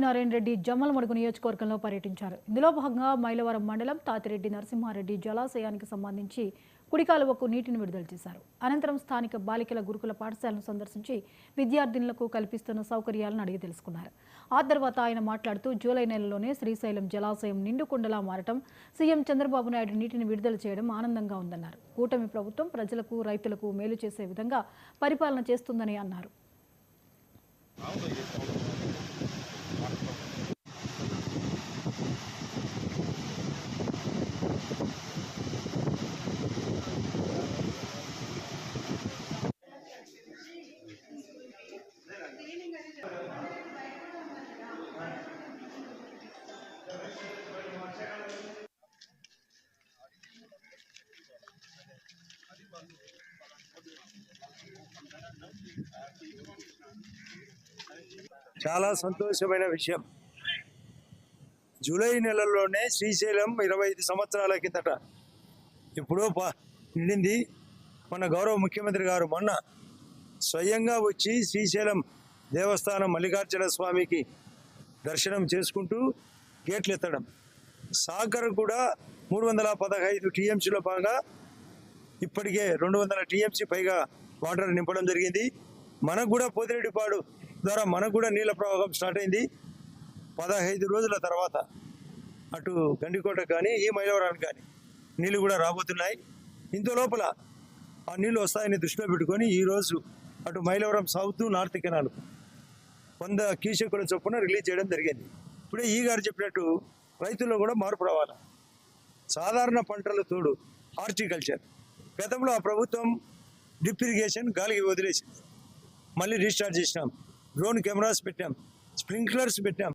ఆదినారాయణ రెడ్డి జమ్మలమడుగు నియోజకవర్గంలో పర్యటించారు. ఇందులో భాగంగా మైలవరం మండలం తాతిరెడ్డి నరసింహారెడ్డి జలాశయానికి సంబంధించి కుడికాలువకు నీటిని విడుదల చేశారు. అనంతరం స్థానిక బాలికల గురుకుల పాఠశాలను సందర్శించి విద్యార్థినులకు కల్పిస్తున్న సౌకర్యాలను అడిగి తెలుసుకున్నారు. ఆ తర్వాత ఆయన మాట్లాడుతూ జూలై నెలలోనే శ్రీశైలం జలాశయం నిండుకుండలా మారటం, సీఎం చంద్రబాబు నాయుడు నీటిని విడుదల చేయడం ఆనందంగా ఉందన్నారు. కూటమి ప్రభుత్వం ప్రజలకు, రైతులకు మేలు చేసే విధంగా పరిపాలన చేస్తుందని అన్నారు. చాలా సంతోషమైన విషయం. జూలై నెలలోనే శ్రీశైలం 25 సంవత్సరాల కిందట ఎప్పుడో నిండింది. మన గౌరవ ముఖ్యమంత్రి గారు మొన్న స్వయంగా వచ్చి శ్రీశైలం దేవస్థానం మల్లికార్జున స్వామికి దర్శనం చేసుకుంటూ గేట్లు ఎత్తడం. సాగర్ కూడా 315 టీఎంసీలో బాగా ఇప్పటికే 200 టీఎంసీ పైగా వాటర్ నింపడం జరిగింది. మనకు కూడా పోతిరెడ్డిపాడు ద్వారా మనకు కూడా నీళ్ళ ప్రవాహం స్టార్ట్ అయింది. 15 రోజుల తర్వాత అటు గండికోట కానీ ఈ మైలవరానికి కానీ నీళ్ళు కూడా రాబోతున్నాయి. ఇంత లోపల ఆ నీళ్ళు వస్తాయని దృష్టిలో పెట్టుకొని ఈరోజు అటు మైలవరం సౌత్ నార్త్ కెనాల్ 100 క్యూసెక్కుల చొప్పున రిలీజ్ చేయడం జరిగింది. ఇప్పుడే ఈ గారు చెప్పినట్టు రైతుల్లో కూడా మార్పు రావాలి. సాధారణ పంటల తోడు హార్టికల్చర్ గతంలో ఆ ప్రభుత్వం డ్రిప్ ఇరిగేషన్ గాలికి వదిలేసింది. మళ్ళీ రీస్టార్ట్ చేసినాం. డ్రోన్ కెమెరాస్ పెట్టాం, స్ప్రింక్లర్స్ పెట్టాం.